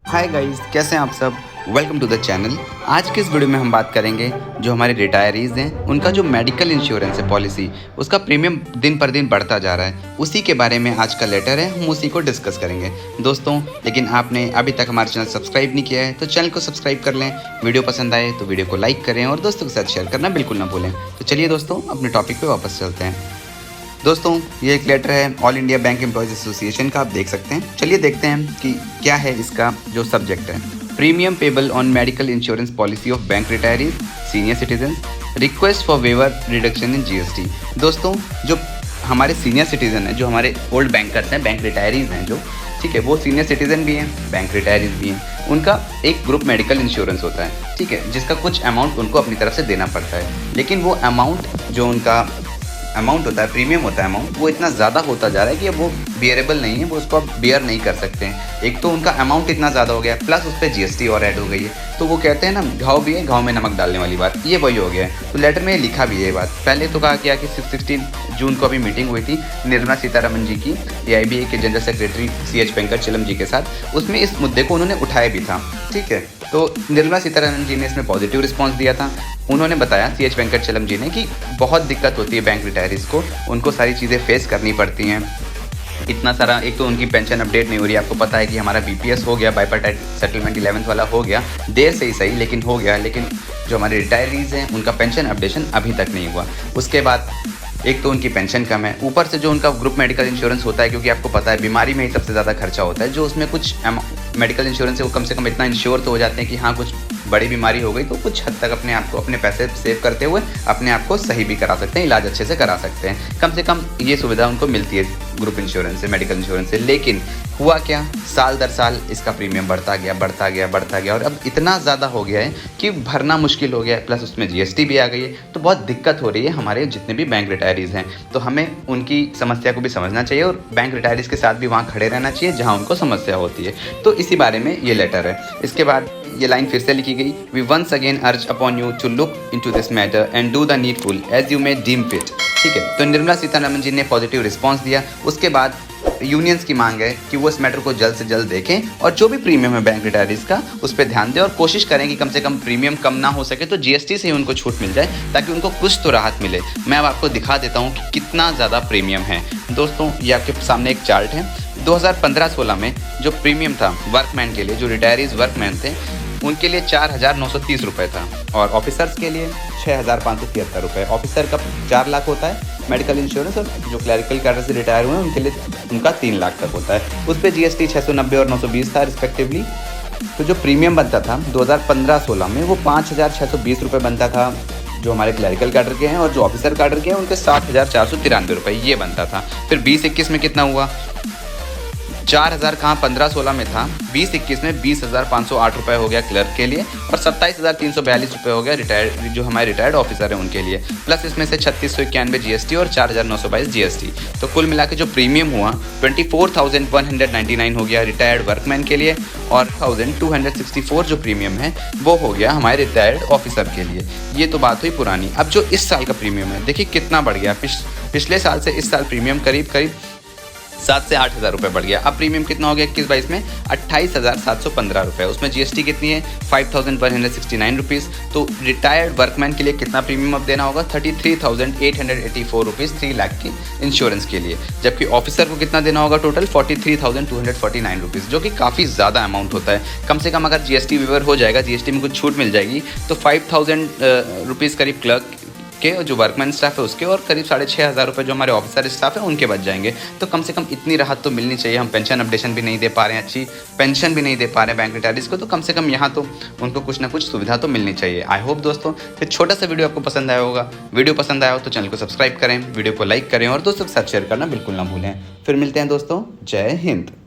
Hi guys, कैसे हैं आप सब। Welcome to the channel. आज के इस वीडियो में हम बात करेंगे जो हमारे रिटायरीज़ हैं उनका जो मेडिकल इंश्योरेंस है पॉलिसी, उसका प्रीमियम दिन पर दिन बढ़ता जा रहा है। उसी के बारे में आज का लेटर है, हम उसी को डिस्कस करेंगे दोस्तों। लेकिन आपने अभी तक हमारा चैनल सब्सक्राइब नहीं किया है तो चैनल को सब्सक्राइब कर लें। वीडियो पसंद आए तो वीडियो को लाइक करें और दोस्तों के साथ शेयर करना बिल्कुल ना भूलें। तो चलिए दोस्तों, अपने टॉपिक पर वापस चलते हैं। दोस्तों, ये एक लेटर है all India bank employees association का, आप देख सकते हैं। चलिए देखते हैं कि क्या है इसका जो सब्जेक्ट है। Premium payable on medical insurance policy of bank retirees senior citizen, request for waiver reduction in GST. दोस्तों, जो हमारे सीनियर सिटीजन हैं, जो हमारे ओल्ड बैंकर्स हैं, बैंक रिटायरीज हैं जो, ठीक है, वो सीनियर सिटीजन भी हैं, बैंक रिटायरीज भी हैं। उनका एक ग्रुप मेडिकल इंश्योरेंस होता है, ठीक है, जिसका कुछ अमाउंट उनको अपनी तरफ से देना पड़ता है। लेकिन वो अमाउंट जो उनका अमाउंट होता है, प्रीमियम होता है अमाउंट, वो इतना ज़्यादा होता जा रहा है कि अब वो बियरेबल नहीं है, वो उसको अब बियर नहीं कर सकते हैं। एक तो उनका अमाउंट इतना ज़्यादा हो गया है, प्लस उस पर जीएसटी और ऐड हो गई है। तो वो कहते हैं ना, घाव भी है घाव में नमक डालने वाली बात, ये वही हो गया है। तो लेटर में लिखा भी है ये बात। पहले तो कहा गया कि 16 जून को अभी मीटिंग हुई थी निर्मला सीतारमण जी की, AIBA के जनरल सेक्रेटरी CH वेंकटचलम जी के साथ। उसमें इस मुद्दे को उन्होंने उठाया भी था, ठीक है। तो निर्मला सीतारमण जी ने इसमें पॉजिटिव रिस्पांस दिया था। उन्होंने बताया, CH वेंकटचलम जी ने, कि बहुत दिक्कत होती है बैंक रिटायरीज को, उनको सारी चीज़ें फेस करनी पड़ती हैं। इतना सारा, एक तो उनकी पेंशन अपडेट नहीं हो रही। आपको पता है कि हमारा BPS हो गया, बाइपार्टाइट सेटलमेंट 11th वाला हो गया, देर से ही सही लेकिन हो गया। लेकिन जो हमारे रिटायरीज हैं उनका पेंशन अपडेशन अभी तक नहीं हुआ। उसके बाद एक तो उनकी पेंशन कम है, ऊपर से जो उनका ग्रुप मेडिकल इंश्योरेंस होता है, क्योंकि आपको पता है बीमारी में ही सबसे ज़्यादा खर्चा होता है। जो उसमें कुछ मेडिकल इंश्योरेंस है वो कम से कम इतना इंश्योर तो हो जाते हैं कि हाँ, कुछ बड़ी बीमारी हो गई तो कुछ हद तक अपने आप को, अपने पैसे सेव करते हुए अपने आप को सही भी करा सकते हैं, इलाज अच्छे से करा सकते हैं। कम से कम ये सुविधा उनको मिलती है ग्रुप इंश्योरेंस से, मेडिकल इंश्योरेंस से। लेकिन हुआ क्या, साल दर साल इसका प्रीमियम बढ़ता गया बढ़ता गया बढ़ता गया, और अब इतना ज़्यादा हो गया है कि भरना मुश्किल हो गया है। प्लस उसमें GST भी आ गई है, तो बहुत दिक्कत हो रही है हमारे जितने भी बैंक रिटायरीज़ हैं। तो हमें उनकी समस्या को भी समझना चाहिए और बैंक रिटायरीज़ के साथ भी वहाँ खड़े रहना चाहिए जहाँ उनको समस्या होती है। तो इसी बारे में ये लेटर है। इसके बाद ये लाइन फिर से लिखी गई, we once again urge upon you to look into this matter and do the needful as you may deem fit. ठीक है, तो निर्मला सीतारमण जी ने पॉजिटिव रिस्पांस दिया। उसके बाद यूनियंस की मांग है कि वो इस मैटर को जल्द से जल्द देखें और जो भी प्रीमियम है बैंक रिटायरीज का उस पर ध्यान दें और कोशिश करें कि कम से कम प्रीमियम कम ना हो सके तो GST से ही उनको छूट मिल जाए, ताकि उनको कुछ तो राहत मिले। मैं अब आपको दिखा देता हूँ कि कितना ज़्यादा प्रीमियम है। दोस्तों, ये आपके सामने एक चार्ट है। 2015-16 में जो प्रीमियम था वर्कमैन के लिए, जो रिटायरीज वर्कमैन थे, उनके लिए 4,930 रुपये था, और ऑफिसर्स के लिए 6,573 रुपये। ऑफिसर का 4 लाख होता है मेडिकल इंश्योरेंस, और जो क्लरिकल कैडर से रिटायर हुए हैं उनके लिए उनका 3 लाख तक होता है। उस पर GST 690 और 920 था रिस्पेक्टिवली। तो जो प्रीमियम बनता था 2015-16 में वो 5,620 रुपये बनता था जो हमारे क्लरिकल कैडर के हैं, और जो ऑफिसर कैडर के हैं उनके 7,493 रुपये ये बनता था। फिर 2021 में कितना हुआ, 4,000 कहाँ 15-16 में था, 2021 में 20,508 रुपये हो गया क्लर्क के लिए, और 27,342 रुपये हो गया रिटायर्ड, जो हमारे रिटायर्ड ऑफिसर हैं उनके लिए। प्लस इसमें से 3,691 GST और 4,922 GST। तो कुल मिला के जो प्रीमियम हुआ 24,199 हो गया रिटायर्ड वर्कमैन के लिए, और 1,264 जो प्रीमियम है वो हो गया हमारे रिटायर्ड ऑफिसर के लिए। ये तो बात हुई पुरानी। अब जो इस साल का प्रीमियम है, देखिए कितना बढ़ गया। पिछले साल से इस साल प्रीमियम करीब 7 से 8,000 रुपये बढ़ गया। अब प्रीमियम कितना हो गया 21-22 में, 28,715 रुपये। उसमें GST कितनी है, 5,169 रुपीज़। तो रिटायर्ड वर्कमैन के लिए कितना प्रीमियम अब देना होगा, 33,884 रुपीज़ 3 लाख की इंश्योरेंस के लिए। जबकि ऑफिसर को कितना देना होगा टोटल, 43,249 रुपीज़, जो कि काफ़ी ज़्यादा अमाउंट होता है। कम से कम अगर GST वेवर हो जाएगा, GST में कुछ छूट मिल जाएगी, तो 5,000 रुपीज़ करीब क्लर्क के जो वर्कमैन स्टाफ है उसके, और करीब 6,500 रुपये जो हमारे ऑफिसर स्टाफ है उनके बच जाएंगे। तो कम से कम इतनी राहत तो मिलनी चाहिए। हम पेंशन अपडेशन भी नहीं दे पा रहे हैं, अच्छी पेंशन भी नहीं दे पा रहे हैं बैंक रिटायरीज को, तो कम से कम यहाँ तो उनको कुछ ना कुछ सुविधा तो मिलनी चाहिए। आई होप दोस्तों फिर छोटा सा वीडियो आपको पसंद आया होगा। वीडियो पसंद आया हो तो चैनल को सब्सक्राइब करें, वीडियो को लाइक करें और दोस्तों के साथ शेयर करना बिल्कुल ना भूलें। फिर मिलते हैं दोस्तों, जय हिंद।